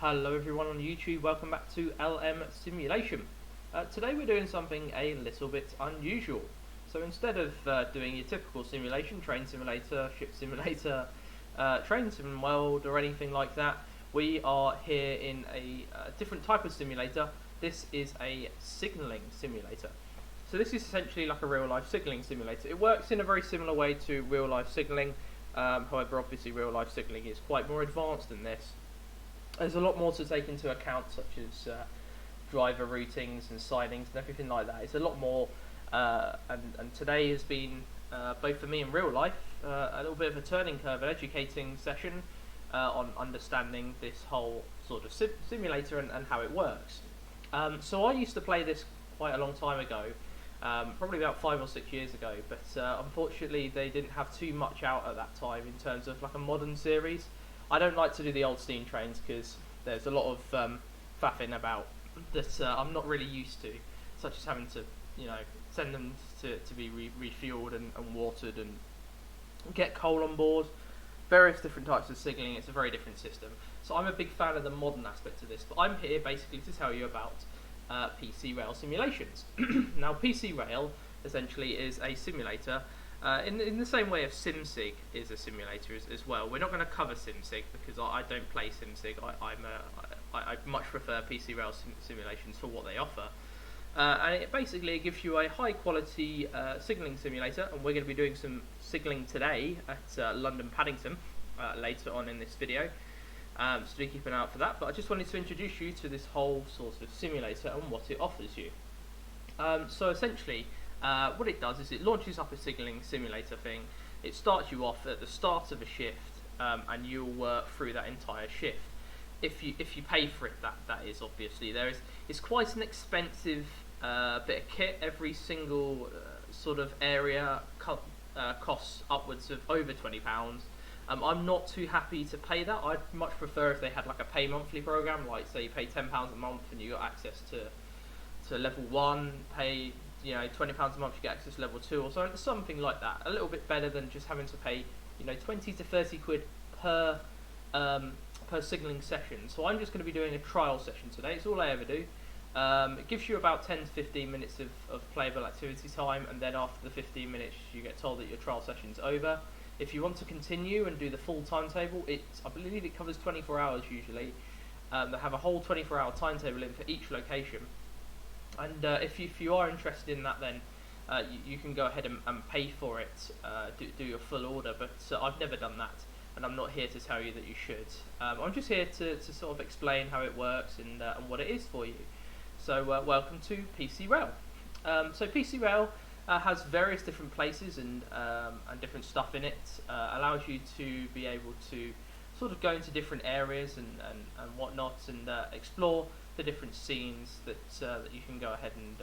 Hello everyone on YouTube, welcome back to LM Simulation. Today we're doing something a little bit unusual. So instead of doing your typical simulation, train simulator, ship simulator, train sim world or anything like that, we are here in a different type of simulator. This is a signalling simulator. So this is essentially like a real life signalling simulator. It works in a very similar way to real life signalling, however obviously real life signalling is quite more advanced than this. There's a lot more to take into account, such as driver routings and signings and everything like that. It's a lot more, and today has been, both for me in real life, a little bit of a turning curve, an educating session on understanding this whole sort of simulator and how it works. So I used to play this quite a long time ago, probably about 5 or 6 years ago, but unfortunately they didn't have too much out at that time in terms of like a modern series. I don't like to do the old steam trains because there's a lot of faffing about that I'm not really used to, such as having to, send them to be refueled and watered and get coal on board. Various different types of signalling. It's a very different system. So I'm a big fan of the modern aspect of this, but I'm here basically to tell you about PC Rail simulations. Now, PC Rail essentially is a simulator. In the same way of SimSig is a simulator as well. We're not going to cover SimSig because I don't play SimSig. I much prefer PC Rail simulations for what they offer. And it basically gives you a high quality signalling simulator, and we're going to be doing some signalling today at London Paddington later on in this video. So do keep an eye out for that. But I just wanted to introduce you to this whole sort of simulator and what it offers you. So essentially, what it does is it launches up a signalling simulator thing. It starts you off at the start of a shift, and you'll work through that entire shift. If you pay for it, that is obviously it's quite an expensive bit of kit. Every single sort of area costs upwards of over £20. I'm not too happy to pay that. I'd much prefer if they had like a pay monthly program, like say you pay £10 a month and you got access to level 1, pay £20 a month, you get access to level 2 or something like that. A little bit better than just having to pay 20 to 30 quid per signalling session. So I'm just going to be doing a trial session today. It's all I ever do. It gives you about 10 to 15 minutes of playable activity time, and then after the 15 minutes you get told that your trial session's over. If you want to continue and do the full timetable, I believe it covers 24 hours usually. They have a whole 24-hour timetable in for each location. And if you are interested in that, then you can go ahead and pay for it, do your full order, but I've never done that, and I'm not here to tell you that you should. I'm just here to sort of explain how it works and what it is for you. So welcome to PC Rail. So PC Rail has various different places and different stuff in it, allows you to be able to sort of go into different areas and whatnot, and explore the different scenes that you can go ahead and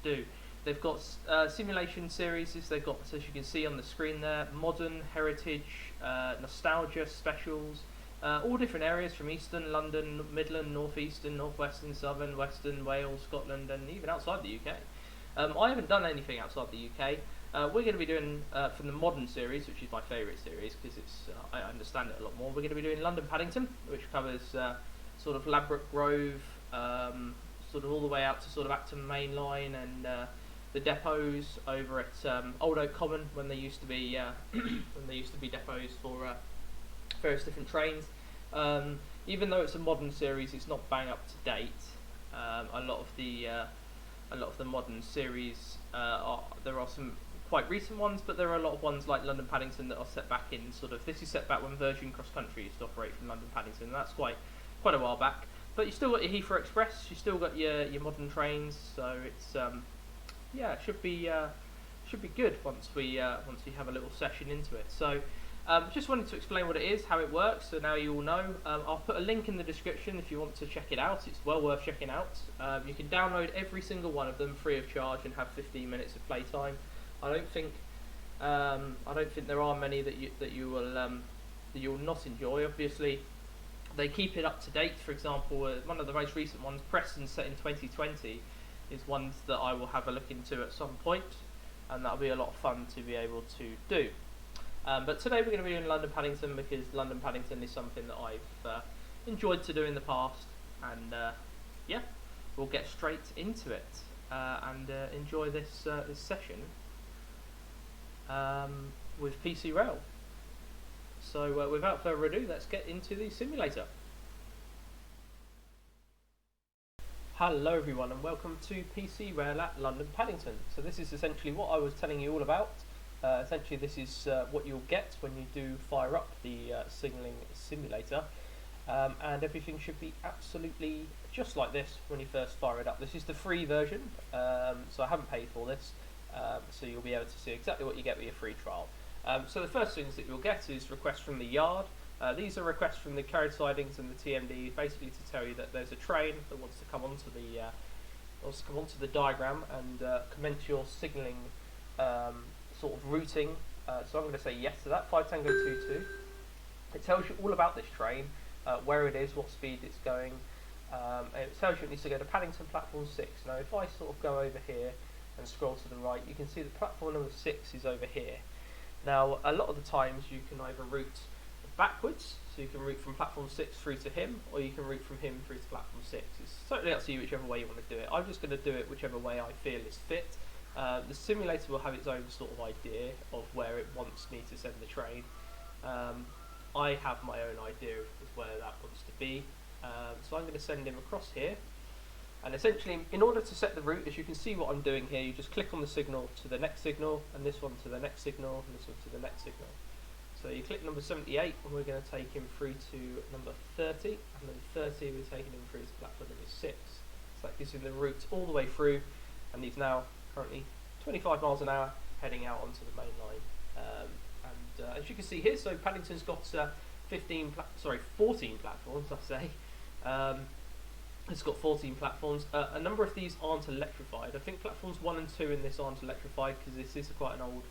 do. They've got simulation series. They've got, as you can see on the screen there, modern, heritage, nostalgia specials, all different areas from Eastern, London, Midland, Northeastern, Northwestern, Southern, Western, Wales, Scotland, and even outside the UK. I haven't done anything outside the UK. We're going to be doing, from the modern series, which is my favourite series because I understand it a lot more, we're going to be doing London Paddington, which covers sort of Ladbroke Grove, sort of all the way out to sort of Acton Main Line, and the depots over at Old Oak Common when they used to be depots for various different trains. Even though it's a modern series, it's not bang up to date. A lot of the modern series there are some quite recent ones, but there are a lot of ones like London Paddington that are set back in this is set back when Virgin CrossCountry used to operate from London Paddington, and that's quite a while back. But you still got your Heathrow Express, you still got your modern trains, so it's it should be good once we have a little session into it. So just wanted to explain what it is, how it works, so now you all know. I'll put a link in the description if you want to check it out. It's well worth checking out. You can download every single one of them free of charge and have 15 minutes of playtime. I don't think there are many that you will not enjoy. Obviously, they keep it up to date. For example, one of the most recent ones, Preston, set in 2020, is ones that I will have a look into at some point, and that'll be a lot of fun to be able to do. But today we're going to be doing London Paddington because London Paddington is something that I've enjoyed to do in the past, and yeah, we'll get straight into it and enjoy this this session with PC Rail. So without further ado, let's get into the simulator. Hello everyone and welcome to PC Rail at London Paddington. So this is essentially what I was telling you all about. Essentially this is what you'll get when you do fire up the signalling simulator, and everything should be absolutely just like this when you first fire it up. This is the free version, so I haven't paid for this, so you'll be able to see exactly what you get with your free trial. So the first things that you'll get is requests from the yard. These are requests from the carriage sidings and the TMD, basically to tell you that there's a train that wants to come onto the diagram and commence your signalling sort of routing. So I'm going to say yes to that. 5 Tango 22. It tells you all about this train, where it is, what speed it's going. It tells you it needs to go to Paddington platform 6. Now if I sort of go over here and scroll to the right, you can see that platform number 6 is over here. Now a lot of the times you can either route backwards, so you can route from platform 6 through to him, or you can route from him through to platform 6. It's totally up to you whichever way you want to do it. I'm just going to do it whichever way I feel is fit. The simulator will have its own sort of idea of where it wants me to send the train. I have my own idea of where that wants to be, so I'm going to send him across here. And essentially, in order to set the route, as you can see what I'm doing here, you just click on the signal to the next signal, and this one to the next signal, and this one to the next signal. So you click number 78, and we're going to take him through to number 30, and then 30 we're taking him through to platform number 6. So that gives him the route all the way through, and he's now currently 25 miles an hour heading out onto the main line. As you can see here, so Paddington's got 14 platforms, I say. It's got 14 platforms. A number of these aren't electrified. I think platforms 1 and 2 in this aren't electrified because this is quite an old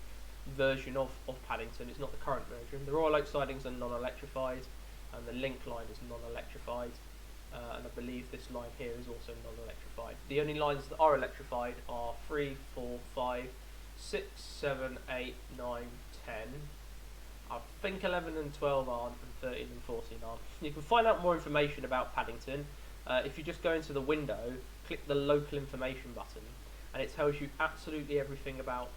version of Paddington. It's not the current version. The Royal Oak sidings are non-electrified, and the link line is non-electrified, and I believe this line here is also non-electrified. The only lines that are electrified are 3, 4, 5, 6, 7, 8, 9, 10. I think 11 and 12 aren't, and 13 and 14 aren't. You can find out more information about Paddington if you just go into the window, click the local information button, and it tells you absolutely everything about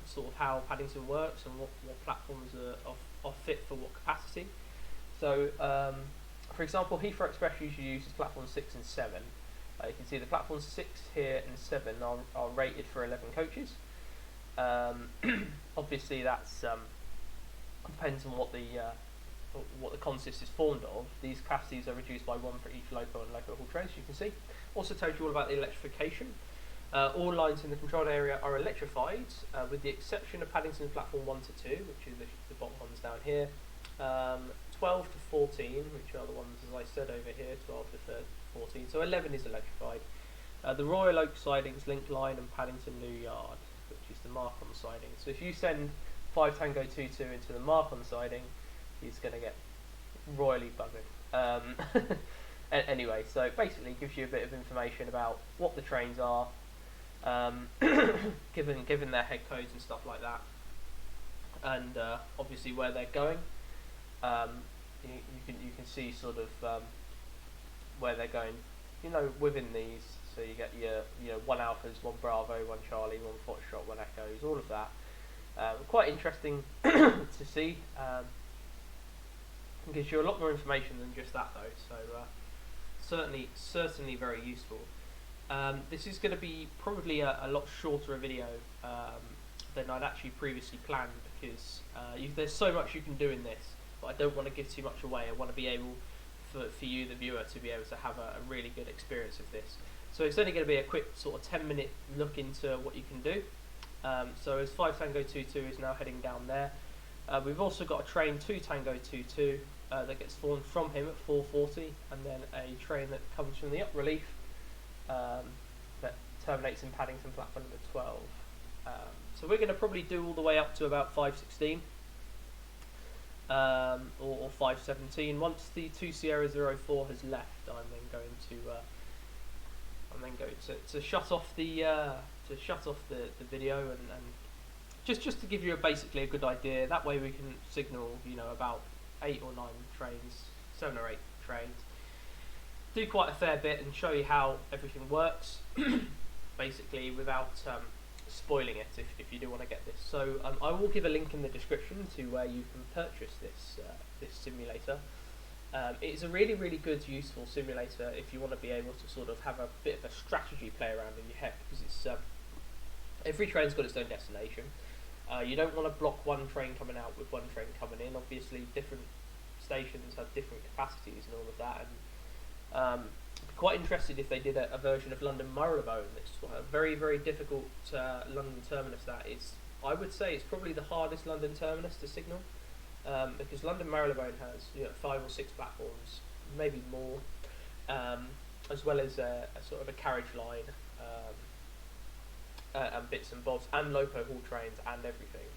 sort of how Paddington works and what platforms are fit for what capacity. So, for example, Heathrow Express usually uses platforms 6 and 7. You can see the platforms 6 here and 7 are rated for 11 coaches. Obviously, that's depends on what the consist is formed of. These capacities are reduced by 1 for each local and local haul train, as you can see. Also tells you all about the electrification. All lines in the controlled area are electrified, with the exception of Paddington's platform 1 to 2, which is the bottom ones down here. 12 to 14, which are the ones, as I said over here, 12 to 14. So 11 is electrified. The Royal Oak sidings, Link Line, and Paddington New Yard, which is the Marcon siding. So if you send 5 Tango 22 into the Marcon siding, he's going to get royally buggered. Anyway, so basically it gives you a bit of information about what the trains are, given their head codes and stuff like that, and obviously where they're going. You can see sort of where they're going, within these. So you get your 1 Alphas, 1 Bravo, 1 Charlie, 1 Foxtrot, 1 Echoes, all of that. Quite interesting to see. It gives you a lot more information than just that, though. So certainly very useful. This is going to be probably a lot shorter a video than I'd actually previously planned, because there's so much you can do in this, but I don't want to give too much away. I want to be able for you, the viewer, to be able to have a really good experience of this. So it's only going to be a quick sort of 10-minute look into what you can do. So as 5 Tango 22 is now heading down there, we've also got a train 2 Tango 22 that gets formed from him at 4:40, and then a train that comes from the up relief that terminates in Paddington platform number 12. So we're going to probably do all the way up to about 5:16 or 5:17. Once the 2 Sierra 04 has left, I'm then going to shut off the video and just to give you basically a good idea. That way we can signal about 8 or 9 trains, 7 or 8 trains. do quite a fair bit and show you how everything works, basically without spoiling it if you do want to get this. So I will give a link in the description to where you can purchase this simulator. It's a really, really good, useful simulator if you want to be able to sort of have a bit of a strategy play around in your head, because it's every train's got its own destination. You don't want to block one train coming out with one train coming in. Obviously, different stations have different capacities and all of that. And I'd be quite interested if they did a version of London Marylebone. It's a very, very difficult London terminus. That is, I would say, it's probably the hardest London terminus to signal. Because London Marylebone has 5 or 6 platforms, maybe more, as well as a sort of a carriage line and bits and bobs, and loco haul trains and everything.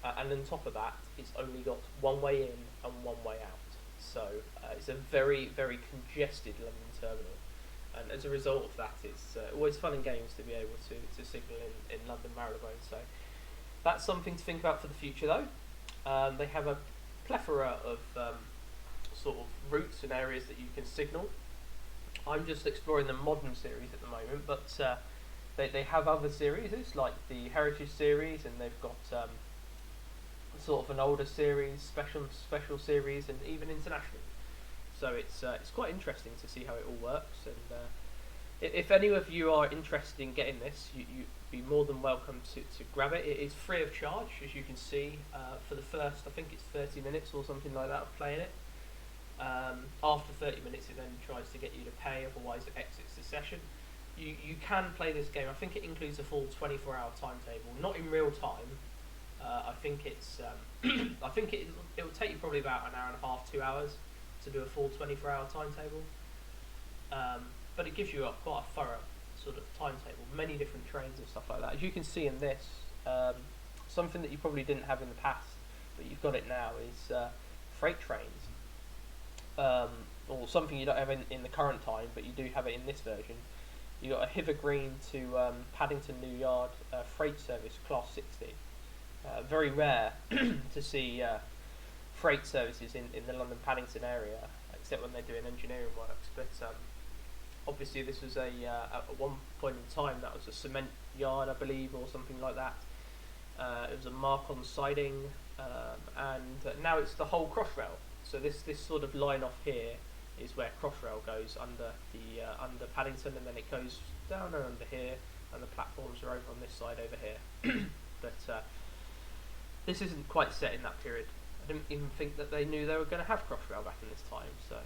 And on top of that, it's only got one way in and one way out. So it's a very, very congested London terminal. And as a result of that, it's always fun and games to be able to signal in London Marylebone. So that's something to think about for the future, though. They have a plethora of sort of routes and areas that you can signal. I'm just exploring the modern series at the moment, but they have other series like the Heritage series, and they've got sort of an older series, special series, and even international. So it's quite interesting to see how it all works. And if any of you are interested in getting this, you'd be more than welcome to grab it. It is free of charge, as you can see, for the first, I think it's 30 minutes or something like that of playing it. After 30 minutes it then tries to get you to pay, otherwise it exits the session. You can play this game. I think it includes a full 24-hour timetable, not in real time. I think it's I think it will take you probably about an hour and a half, 2 hours to do a full 24-hour timetable. But it gives you quite a thorough sort of timetable, many different trains and stuff like that. As you can see in this, something that you probably didn't have in the past, but you've got it now, is freight trains. Or something you don't have in the current time, but you do have it in this version. You got a Hither Green to Paddington New Yard freight service, class 60. Very rare to see freight services in the London Paddington area, except when they're doing engineering works. But obviously this was at one point in time that was a cement yard, I believe, or something like that. It was a Marcon siding, and now it's the whole Crossrail. So this sort of line off here is where Crossrail goes under under Paddington, and then it goes down and under here, and the platforms are over on this side over here. But this isn't quite set in that period. I didn't even think that they knew they were going to have Crossrail back in this time. So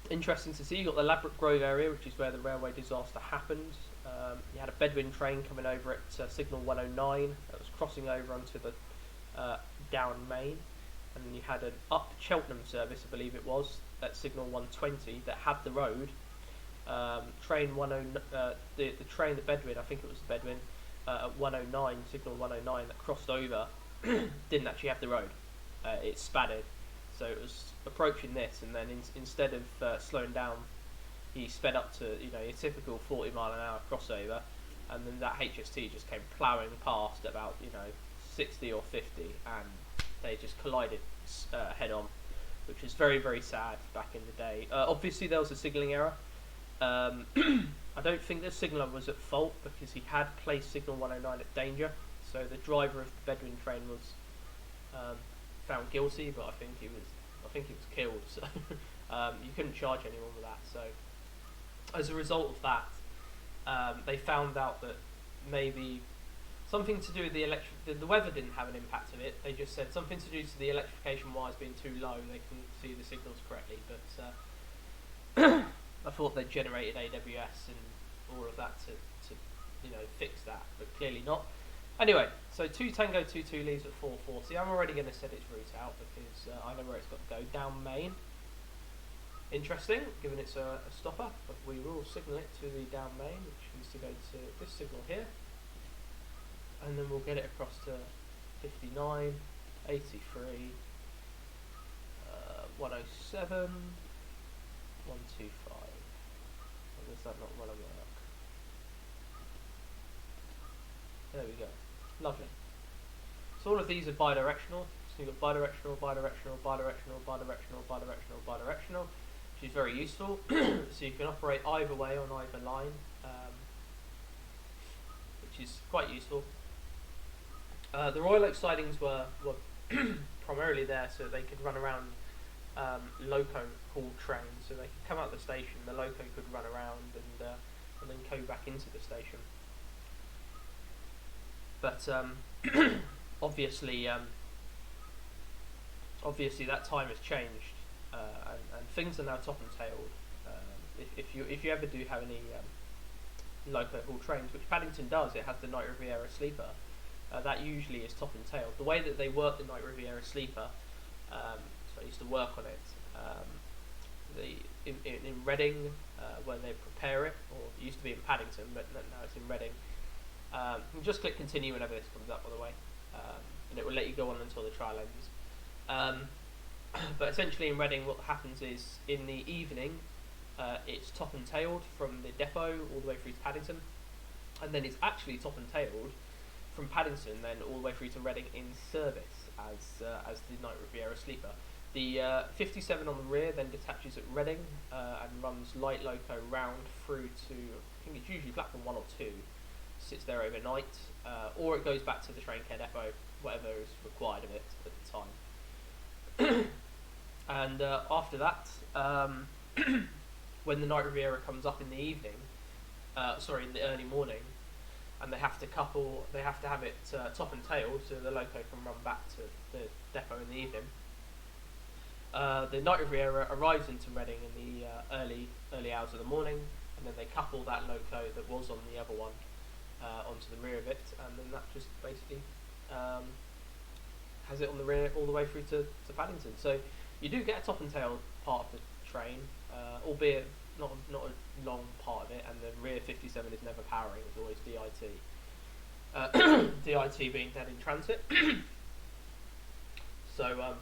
interesting to see. You got the Ladbroke Grove area, which is where the railway disaster happened. You had a Bedouin train coming over at signal 109 that was crossing over onto the down main, and then you had an up Cheltenham service, I believe it was, at signal 120 that had the road. Train the train, the Bedouin, I think it was the Bedouin, at 109, signal 109, that crossed over, didn't actually have the road. It spattered, so it was approaching this, and then instead of slowing down, he sped up to your typical 40-mile-an-hour crossover, and then that HST just came ploughing past at about 60 or 50, and they just collided head on, which was very, very sad back in the day. Obviously there was a signalling error. I don't think the signaller was at fault, because he had placed signal 109 at danger, so the driver of the Bedouin train was found guilty, but I think he was killed, so you couldn't charge anyone with that. So as a result of that, they found out that maybe something to do with the weather didn't have an impact of it. They just said something to do with the electrification wires being too low, they couldn't see the signals correctly, but I thought they generated AWS and all of that to fix that, but clearly not. Anyway, so 2 Tango 22 leaves at 4:40. I'm already going to set its route out because I know where it's got to go, down main. Interesting, given it's a stopper, but we will signal it to the down main, which needs to go to this signal here, and then we'll get it across to 59, 83, 107, 125. Or does that not want to work? There we go. Lovely. So all of these are bidirectional. So you've got bidirectional, bidirectional, bidirectional, bidirectional, bidirectional, bidirectional. which is very useful. So you can operate either way on either line, which is quite useful. The Royal Oak sidings were primarily there so they could run around loco hauled trains, so they could come out the station, the loco could run around and then go back into the station. But obviously that time has changed, and things are now top and tailed. If you ever do have any loco hauled trains, which Paddington does, it has the Night Riviera sleeper. That usually is top and tailed. The way that they work the Night Riviera sleeper, so I used to work on it. In Reading, where they prepare it, or it used to be in Paddington, but now it's in Reading. You just click continue whenever this comes up, by the way, and it will let you go on until the trial ends. But essentially in Reading, what happens is in the evening, it's top and tailed from the depot all the way through to Paddington, and then it's actually top and tailed from Paddington then all the way through to Reading in service as the Night Riviera sleeper. The 57 on the rear then detaches at Reading and runs light loco round through to, I think it's usually platform 1 or 2, sits there overnight, or it goes back to the train care depot, whatever is required of it at the time. And after that, when the Night Riviera comes up in the evening, in the early morning, and they have to have it top and tail so the loco can run back to the depot in the evening. The Night Riviera arrives into Reading in the early hours of the morning, and then they couple that loco that was on the other one onto the rear of it, and then that just basically has it on the rear all the way through to Paddington. So you do get a top and tail part of the train, albeit not a long part of it, and the rear 57 is never powering, it's always DIT. DIT being dead in transit. So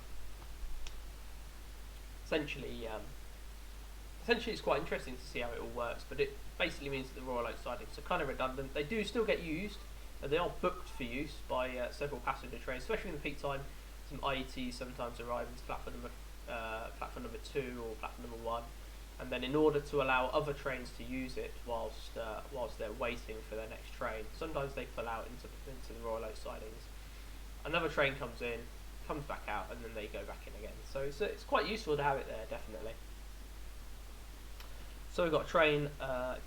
essentially it's quite interesting to see how it all works, but it basically means that the Royal Oak sidings are kind of redundant. They do still get used, they are booked for use by several passenger trains, especially in the peak time. Some IETs sometimes arrive into platform number 2 or platform number 1, and then in order to allow other trains to use it whilst they're waiting for their next train, sometimes they pull out into the Royal Oak sidings. Another train comes in, comes back out, and then they go back in again. So it's quite useful to have it there, definitely. So we've got a train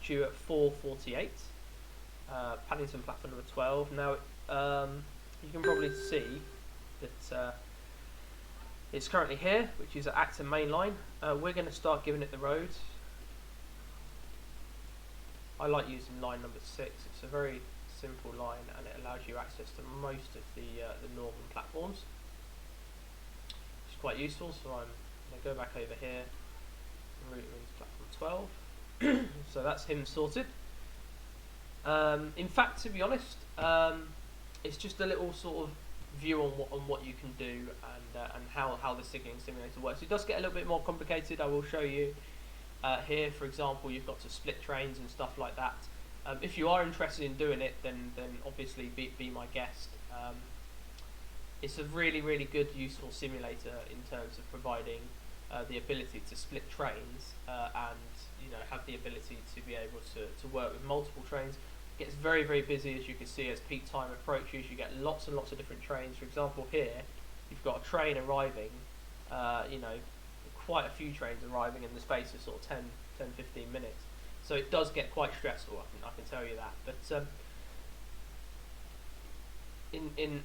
due at 4:48, Paddington platform number 12. Now you can probably see that it's currently here, which is at Acton Main Line. We're going to start giving it the road. I like using line number 6. It's a very simple line, and it allows you access to most of the northern platforms. It's quite useful. So I'm going to go back over here and route him into platform 12. So that's him sorted. In fact, to be honest, it's just a little sort of view on what you can do and how the signalling simulator works. It does get a little bit more complicated. I will show you here. For example, you've got to split trains and stuff like that. If you are interested in doing it, then obviously be my guest. It's a really good, useful simulator in terms of providing the ability to split trains and have the ability to be able to work with multiple trains. It gets very busy, as you can see, as peak time approaches. You get lots and lots of different trains. For example, here you've got a train arriving, quite a few trains arriving in the space of sort of 10-15 minutes. So it does get quite stressful, I can tell you that. But in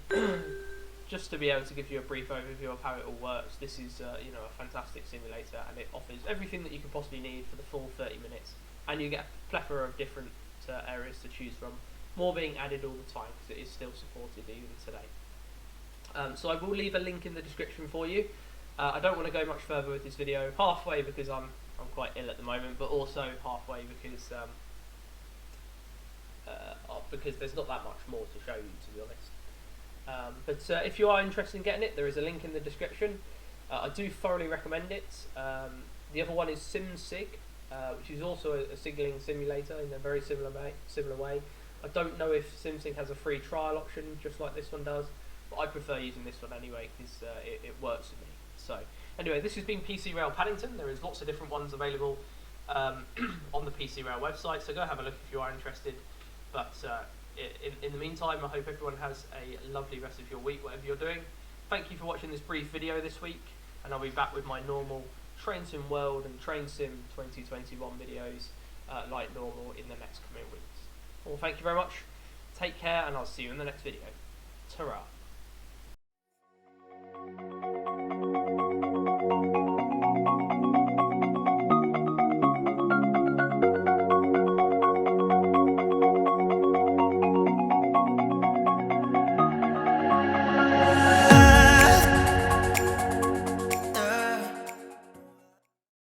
just to be able to give you a brief overview of how it all works, this is a fantastic simulator, and it offers everything that you could possibly need for the full 30 minutes, and you get a plethora of different areas to choose from, more being added all the time because it is still supported even today. So I will leave a link in the description for you. I don't want to go much further with this video, halfway because I'm quite ill at the moment, but also halfway because there's not that much more to show you, to be honest. But if you are interested in getting it, there is a link in the description. I do thoroughly recommend it. The other one is SimSig, which is also a signalling simulator in a very similar way. I don't know if SimSig has a free trial option just like this one does, but I prefer using this one anyway because it works for me. So Anyway, this has been PC Rail Paddington. There is lots of different ones available on the PC Rail website, so go have a look if you are interested. But in the meantime, I hope everyone has a lovely rest of your week, whatever you're doing. Thank you for watching this brief video this week, and I'll be back with my normal Train Sim World and Train Sim 2021 videos like normal in the next coming weeks. Well, thank you very much. Take care, and I'll see you in the next video. Ta-ra.